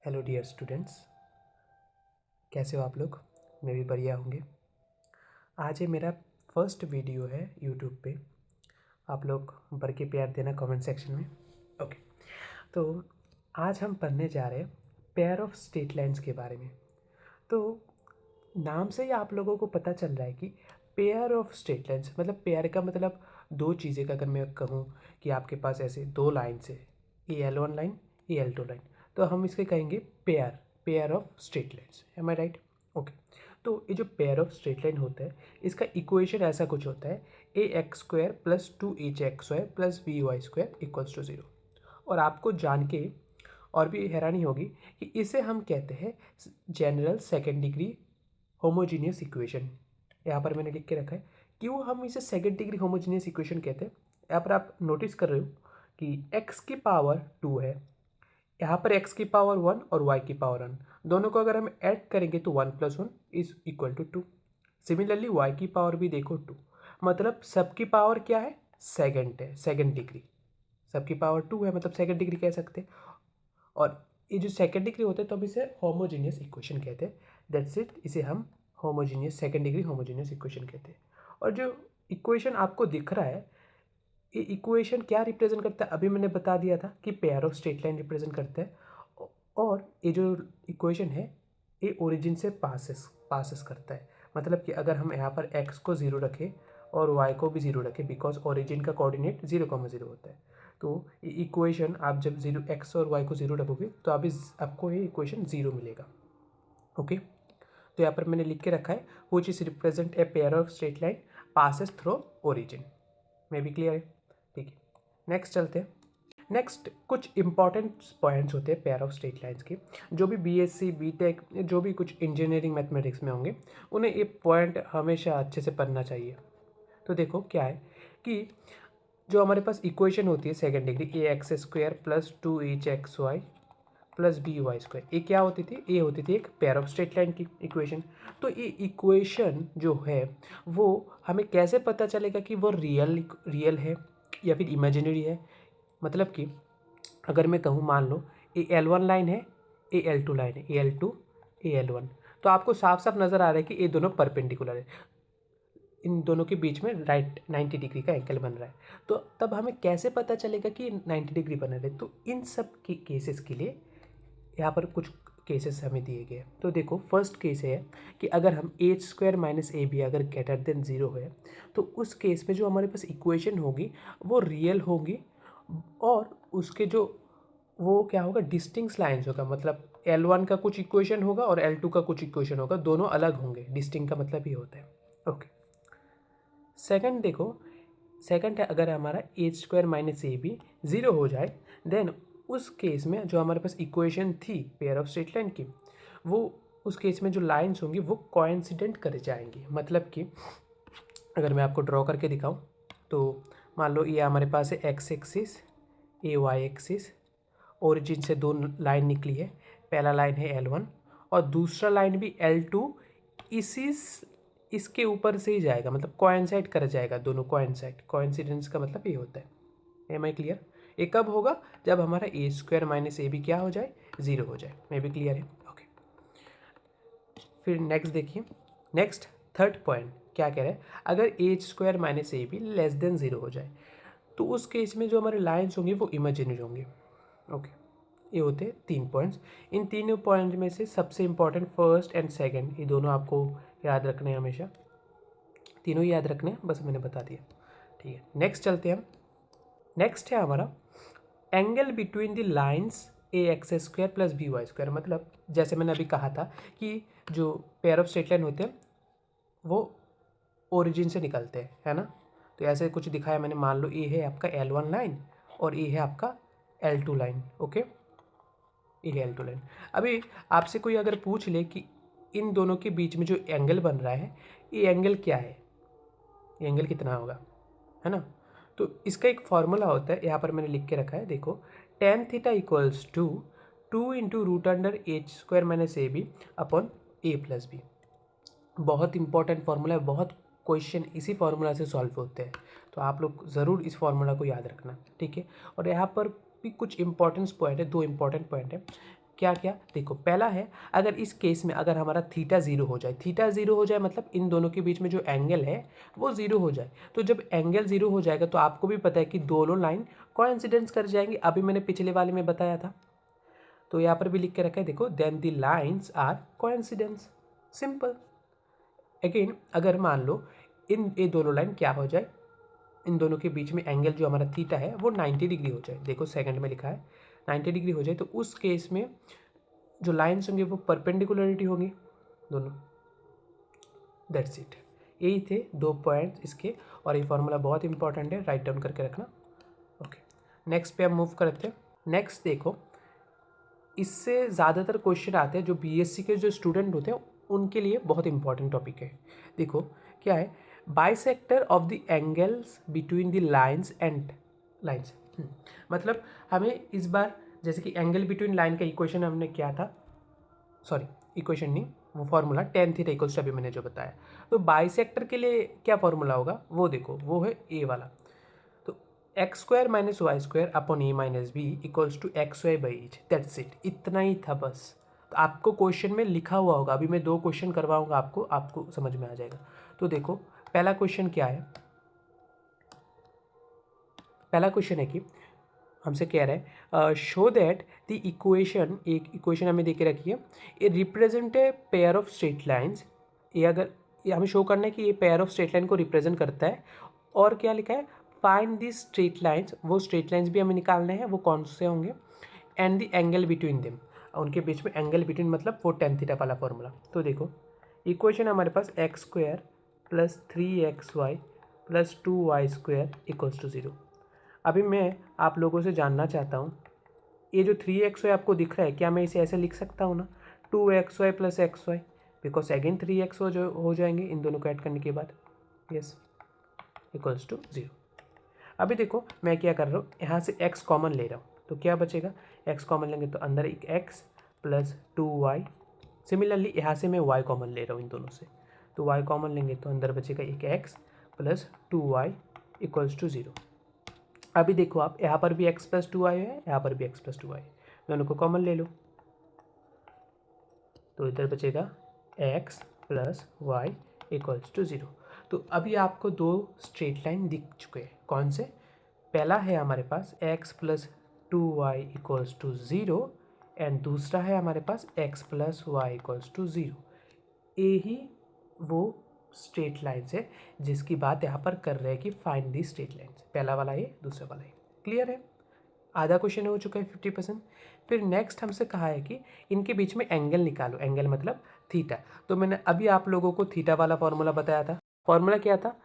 Hello dear students, कैसे हो आप लोग। मैं भी बढ़िया होंगे। आज ये मेरा फर्स्ट वीडियो है यूट्यूब पे। आप लोग बढ़ के प्यार देना कमेंट सेक्शन में। ओके, तो आज हम पढ़ने जा रहे हैं पेयर ऑफ स्ट्रेट लाइन्स के बारे में। तो नाम से ही आप लोगों को पता चल रहा है कि पेयर ऑफ स्ट्रेट लाइन्स मतलब पेयर का मतलब दो चीज़ें का अगर मैं कहूँ कि आपके पास ऐसे दो लाइन्स है, ये L1 लाइन, ये L2 लाइन, तो हम इसके कहेंगे pair pair of straight lines. Am I right? Okay, तो ये जो पेयर ऑफ स्ट्रेट लाइन होता है इसका इक्वेशन ऐसा कुछ होता है ax² + 2hx² + by² = 0। और आपको जान के और भी हैरानी होगी कि इसे हम कहते हैं general second degree homogeneous equation. यहाँ पर मैंने लिख के रखा है क्यों हम इसे सेकेंड डिग्री होमोजीनियस इक्वेशन कहते हैं। यहाँ पर आप नोटिस कर रहे हो कि x की पावर 2 है, यहाँ पर x की पावर 1 और y की पावर 1, दोनों को अगर हम ऐड करेंगे तो 1 + 1 = 2। सिमिलरली y की पावर भी देखो 2, मतलब सबकी पावर क्या है, सेकेंड है, सेकेंड डिग्री। सबकी पावर 2 है मतलब सेकेंड डिग्री कह सकते हैं। और ये जो सेकेंड डिग्री होते हैं तो हम इसे होमोजीनियस इक्वेशन कहते हैं। दैट्स इट, इसे हम homogeneous second degree homogeneous equation कहते हैं। और जो इक्वेशन आपको दिख रहा है ये इक्वेशन क्या रिप्रेजेंट करता है, अभी मैंने बता दिया था कि pair of straight line represent करता है। और ये जो इक्वेशन है ये ओरिजिन से पासेस करता है। मतलब कि अगर हम यहाँ पर x को 0 रखें और y को भी 0 रखें, बिकॉज ओरिजिन का कोऑर्डिनेट 0,0 होता है, तो ये इक्वेशन आप जब x और y को 0 रखोगे तो आपको ये इक्वेशन 0 मिलेगा। ओके, तो यहाँ पर मैंने लिख के रखा है which is represent a pair of straight line passes through origin. मे भी क्लियर है? ठीक है, नेक्स्ट चलते हैं। नेक्स्ट कुछ इंपॉर्टेंट पॉइंट्स होते हैं पेयर ऑफ स्ट्रेट लाइन्स के, जो भी बीएससी बीटेक जो भी कुछ इंजीनियरिंग मैथमेटिक्स में होंगे उन्हें ये पॉइंट हमेशा अच्छे से पढ़ना चाहिए। तो देखो क्या है कि जो हमारे पास इक्वेशन होती है second degree ax² + 2hxy + by², ये क्या होती थी, ये होती थी एक पेयर ऑफ स्ट्रेट लाइन की इक्वेशन। तो ये इक्वेशन जो है वो हमें कैसे पता चलेगा कि वो रियल है या फिर इमेजिनरी है। मतलब कि अगर मैं कहूँ मान लो ये L1 लाइन है, ये L2 लाइन है, ये L2 ये L1, तो आपको साफ साफ नज़र आ रहा है कि ये दोनों परपेंडिकुलर है, इन दोनों के बीच में राइट 90 डिग्री का एंगल बन रहा है। तो तब हमें कैसे पता चलेगा कि 90 डिग्री बन रहे हैं, तो इन सब के केसेस के लिए यहाँ पर कुछ केसेस हमें दिए गए। तो देखो फर्स्ट केस है कि अगर हम h² - ab अगर ग्रेटर देन 0 है तो उस केस में जो हमारे पास इक्वेशन होगी वो रियल होगी, और उसके जो वो क्या होगा, डिस्टिंक्ट लाइन्स होगा। मतलब L1 का कुछ इक्वेशन होगा और L2 का कुछ इक्वेशन होगा, दोनों अलग होंगे। डिस्टिंक्ट का मतलब ये होता है। ओके, सेकंड देखो, सेकंड है अगर हमारा h² - ab 0 हो जाए देन उस केस में जो हमारे पास इक्वेशन थी पेयर ऑफ स्ट्रेट लाइन की, वो उस केस में जो लाइंस होंगी वो कोइंसिडेंट कर जाएंगी। मतलब कि अगर मैं आपको ड्रॉ करके दिखाऊं तो मान लो ये हमारे पास है x एक्सिस, ये y एक्सिस, ओरिजिन से दो लाइन निकली है। पहला लाइन है L1 और दूसरा लाइन भी L2 इसी इसके ऊपर से ही जाएगा, मतलब कोइंसाइड कर जाएगा, दोनों कोइंसाइड। कोइंसिडेंस का मतलब ये होता है। Am I clear? ये कब होगा, जब हमारा a² - ab क्या हो जाए, 0 हो जाए। मे भी क्लियर है? ओके, फिर नेक्स्ट देखिए। नेक्स्ट थर्ड पॉइंट क्या कह रहे हैं, अगर h² - ab लेस देन 0 हो जाए तो उस केस में जो हमारे लाइन्स होंगे वो इमेजिनरी होंगे। ओके, ये होते हैं 3 पॉइंट्स। इन तीनों पॉइंट में से सबसे इंपॉर्टेंट फर्स्ट एंड सेकंड, ये दोनों आपको याद रखने हैं हमेशा, तीनों ही याद रखने हैं, बस मैंने बता दिया। ठीक है, नेक्स्ट चलते हैं हम। नेक्स्ट है हमारा angle between the lines ax² + by²। मतलब जैसे मैंने अभी कहा था कि जो पेयर ऑफ स्ट्रेट लाइन होते हैं वो ओरिजिन से निकलते हैं, है ना। तो ऐसे कुछ दिखाया मैंने, मान लो ये है आपका L1 लाइन और ये है आपका L2 लाइन। ओके, ये है L2 लाइन। अभी आपसे कोई अगर पूछ ले कि इन दोनों के बीच में जो एंगल बन रहा है ये एंगल क्या है, ये एंगल कितना होगा, है ना। तो इसका एक फॉर्मूला होता है, यहाँ पर मैंने लिख के रखा है, देखो tan theta = 2 × h² - ab upon a + b। बहुत इंपॉर्टेंट फार्मूला है, बहुत क्वेश्चन इसी फार्मूला से सॉल्व होते हैं, तो आप लोग ज़रूर इस फार्मूला को याद रखना। ठीक है, और यहाँ पर भी कुछ इंपॉर्टेंस पॉइंट है, दो इंपॉर्टेंट पॉइंट है क्या क्या देखो, पहला है अगर इस केस में अगर हमारा थीटा ज़ीरो हो जाए, थीटा ज़ीरो हो जाए मतलब इन दोनों के बीच में जो एंगल है वो ज़ीरो हो जाए। तो जब एंगल ज़ीरो हो जाएगा तो आपको भी पता है कि दोनों लाइन कोइंसिडेंस कर जाएंगी, अभी मैंने पिछले वाले में बताया था। तो यहाँ पर भी लिख के रखा है देखो, then the lines are coincidence, simple. Again अगर मान लो ये दोनों लाइन क्या हो जाए, इन दोनों के बीच में एंगल जो हमारा थीटा है वो 90 डिग्री हो जाए, देखो सेकंड में लिखा है 90 डिग्री हो जाए, तो उस केस में जो लाइन्स होंगे वो परपेंडिकुलरिटी होंगी दोनों। दैट्स इट, यही थे 2 पॉइंट्स इसके, और ये फॉर्मूला बहुत इंपॉर्टेंट है, राइट डाउन करके रखना। ओके, नेक्स्ट पे हम मूव करते हैं। नेक्स्ट देखो, इससे ज़्यादातर क्वेश्चन आते हैं जो बीएससी के जो स्टूडेंट होते हैं उनके लिए बहुत इंपॉर्टेंट टॉपिक है। देखो क्या है, bisector of the angles between the lines and lines. मतलब हमें इस बार जैसे कि एंगल बिटवीन लाइन का इक्वेशन हमने क्या था, सॉरी इक्वेशन नहीं, वो formula tan theta equals to अभी मैंने जो बताया। तो बाइसेक्टर के लिए क्या फॉर्मूला होगा वो देखो, वो है ए वाला। तो X square minus Y square upon A minus B equals to X Y by H, that's it, इतना ही था बस। तो आपको क्वेश्चन में लिखा हुआ होगा, अभी मैं 2 क्वेश्चन करवाऊंगा आपको समझ में आ जाएगा। तो देखो पहला क्वेश्चन क्या है, पहला क्वेश्चन है कि हमसे कह रहा है शो दैट द इक्वेशन, एक इक्वेशन हमें दे के रखी है, ये represent a pair of straight lines. ये अगर ये हमें शो करना है कि ये पेयर ऑफ स्ट्रेट लाइन को रिप्रेजेंट करता है, और क्या लिखा है, फाइंड दी स्ट्रेट लाइन्स, वो स्ट्रेट लाइन्स भी हमें निकालने हैं, वो कौन से होंगे, and the angle between them, उनके बीच में एंगल बिटवीन मतलब वो टेन थीटा वाला फॉर्मूला। तो देखो इक्वेशन हमारे पास x square plus 3xy plus 2y² equals to 0। अभी मैं आप लोगों से जानना चाहता हूँ, ये जो 3xy आपको दिख रहा है, क्या मैं इसे ऐसे लिख सकता हूँ ना, 2xy plus xy, because again 3x जो हो जाएंगे इन दोनों को ऐड करने के बाद, यस, इक्वल्स टू 0। अभी देखो मैं क्या कर रहा हूँ, यहाँ से x कॉमन ले रहा हूँ, तो क्या बचेगा, x कॉमन लेंगे तो अंदर एक x प्लस 2y, सिमिलरली यहाँ से मैं y कॉमन ले रहा हूँ इन दोनों से, तो y कॉमन लेंगे तो अंदर बचेगा एक x plus 2y equals to 0। अभी देखो आप यहाँ पर भी x प्लस 2y है, यहाँ पर भी x प्लस 2y, दोनों को कॉमन ले लो, तो इधर बचेगा x plus Y equals to 0। तो अभी आपको 2 स्ट्रेट लाइन दिख चुके हैं, कौन से, पहला है हमारे पास x plus 2y equals to 0, and दूसरा है हमारे पास x plus Y equals to 0। यही वो स्ट्रेट लाइन्स है जिसकी बात यहाँ पर कर रहे हैं कि फाइंड दी स्ट्रेट लाइन्स, पहला वाला ये, दूसरा वाला ये, क्लियर है। आधा क्वेश्चन हो चुका है 50%। फिर नेक्स्ट हमसे कहा है कि इनके बीच में एंगल निकालो, एंगल मतलब थीटा। तो मैंने अभी आप लोगों को थीटा वाला फॉर्मूला बताया था, फॉर्मूला क्या था,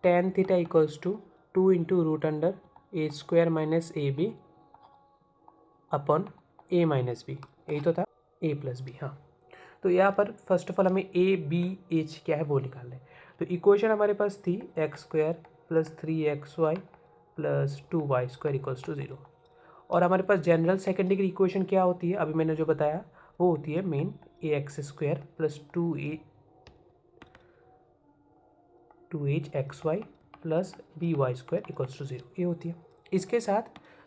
tan theta equals to 2 into root under A square minus A B upon A minus B, यही तो था, ए प्लस बी। हाँ, तो यहाँ पर फर्स्ट ऑफ ऑल हमें ए बी एच क्या है वो निकालना है। तो इक्वेशन हमारे पास थी X square plus 3xy plus 2y² equals to 0, और हमारे पास जनरल सेकेंड डिग्री इक्वेशन क्या होती है, अभी मैंने जो बताया वो होती है मेन ax² plus 2hxy plus by² equals to 0, ये होती है। इसके साथ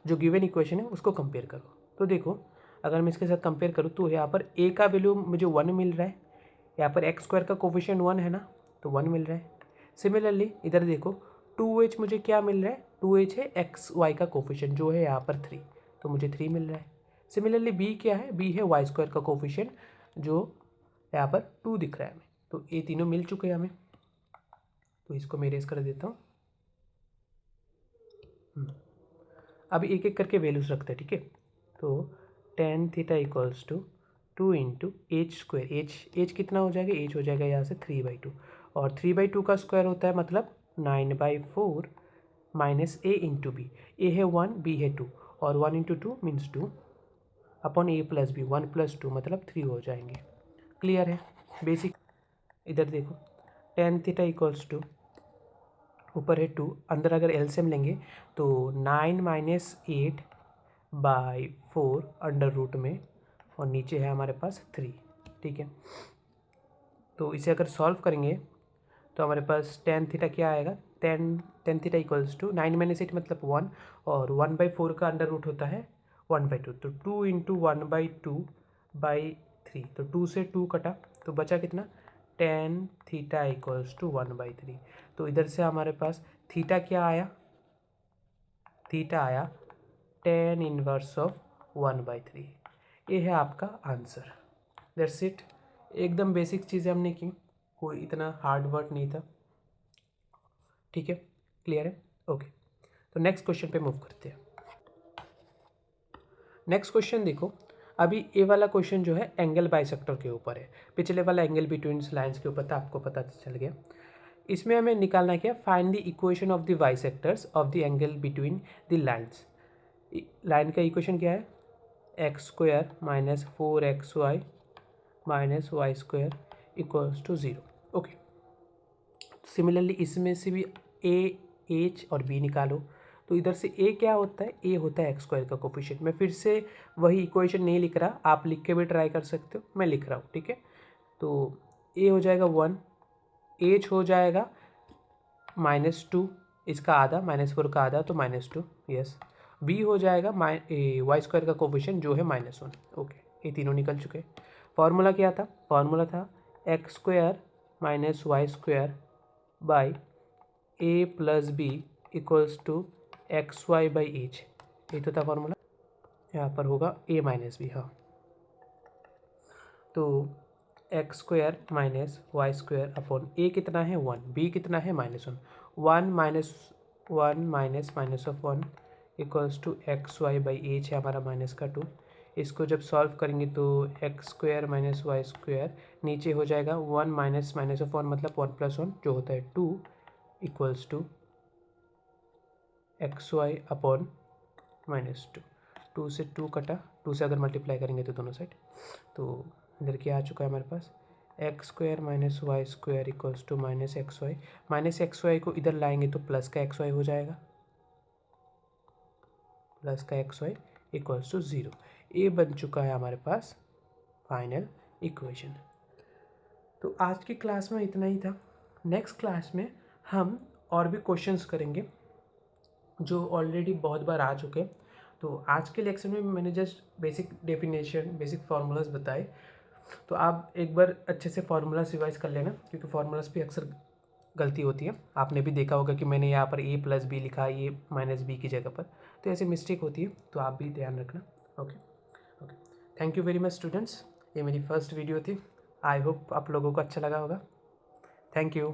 जो गिवन इक्वेशन है उसको कंपेयर करो, तो देखो अगर मैं इसके साथ कंपेयर करूँ तो यहाँ पर a का वैल्यू मुझे 1 मिल रहा है, यहाँ पर x² का कोफिशिएंट 1 है ना, तो 1 मिल रहा है। सिमिलरली इधर देखो 2h मुझे क्या मिल रहा है, 2h है xy का कोफिशिएंट जो है यहाँ पर 3, तो मुझे 3 मिल रहा है। सिमिलरली b क्या है, b है y² का कोफिशिएंट जो यहाँ पर 2 दिख रहा है हमें, तो ये तीनों मिल चुके हैं हमें, तो इसको मैं इरेज कर देता हूँ। अभी एक एक करके वैल्यूज रखते हैं, ठीक है। तो tan theta equals to 2 into h², h कितना हो जाएगा, h हो जाएगा यहाँ से 3/2, और 3/2 का स्क्वायर होता है मतलब 9/4 minus a into B, a है 1 b है 2, और 1 into 2 means 2 upon a plus B, 1 plus 2 मतलब 3 हो जाएंगे, क्लियर है बेसिक। इधर देखो tan थीटा इक्वल्स टू, ऊपर है 2, अंदर अगर एलसीएम लेंगे तो 9 माइनस 8/4 अंडर रूट में, और नीचे है हमारे पास 3, ठीक है। तो इसे अगर सॉल्व करेंगे तो हमारे पास tan थीटा क्या आएगा, tan theta equals to 9 minus 8 मतलब 1, और 1/4 का अंडर रूट होता है 1/2, तो 2 इंटू 1/2/3, तो 2 से 2 कटा तो बचा कितना, tan थीटा इक्वल्स टू 1/3। तो इधर से हमारे पास थीटा क्या आया, थीटा आया tan इनवर्स ऑफ 1/3। ये है आपका आंसर। दैट्स इट, एकदम बेसिक चीज़ें हमने की, कोई इतना हार्ड वर्क नहीं था। ठीक है, क्लियर है, ओके। तो नेक्स्ट क्वेश्चन पे मूव करते हैं। नेक्स्ट क्वेश्चन देखो, अभी ये वाला क्वेश्चन जो है एंगल बाइसेक्टर के ऊपर है, पिछले वाला एंगल बिटवीन लाइंस के ऊपर था, आपको पता चल गया। इसमें हमें निकालना क्या, find the equation of the bisectors of the angle between the lines. Line का इक्वेशन क्या है, x² minus 4xy minus y² equals to 0। Okay, similarly इसमें से भी a, h और b निकालो। तो इधर से a क्या होता है, a होता है x² का कोफिशिएंट। मैं फिर से वही इक्वेशन नहीं लिख रहा, आप लिख के भी ट्राई कर सकते हो, मैं लिख रहा हूँ, ठीक है। तो a हो जाएगा 1, h हो जाएगा -2, इसका आधा, -4 का आधा तो -2, यस। b हो जाएगा y² का कोफिशिएंट जो है -1। ओके, ये तीनों निकल चुके। फॉर्मूला क्या था, फॉर्मूला था x² minus y² by a plus B equals to XY by H, ये तो था फॉर्मूला। यहाँ पर होगा a माइनस बी, हाँ। तो x² minus y² upon a कितना है 1, b कितना है -1, 1 minus 1 minus minus of 1 equals to XY by H है हमारा माइनस का 2। इसको जब सॉल्व करेंगे तो x² माइनस y² नीचे हो जाएगा 1 माइनस माइनस ऑफ 1 मतलब 1 प्लस 1 जो होता है 2 इक्वल्स टू XY अपॉन -2। 2 से 2 कटा, 2 से अगर मल्टीप्लाई करेंगे तो दोनों साइड, तो इधर क्या आ चुका है हमारे पास, x² minus y² equals to minus XY। Minus XY को इधर लाएंगे तो प्लस का XY हो जाएगा, प्लस का XY इक्वल्स टू 0। ये बन चुका है हमारे पास फाइनल इक्वेशन। तो आज की क्लास में इतना ही था। नेक्स्ट क्लास में हम और भी क्वेश्चंस करेंगे जो ऑलरेडी बहुत बार आ चुके। तो आज के लेक्चर में मैंने just basic definition, basic formulas बताए, तो आप एक बार अच्छे से फार्मूलाज रिवाइज कर लेना, क्योंकि फार्मूलाज पे अक्सर गलती होती है। आपने भी देखा होगा कि मैंने यहाँ पर a प्लस बी लिखा है, a माइनस बी की जगह पर, तो ऐसे मिस्टेक होती है, तो आप भी ध्यान रखना। Okay okay, thank you very much students, ये मेरी फर्स्ट वीडियो थी। आई होप आप लोगों को अच्छा लगा होगा। Thank you.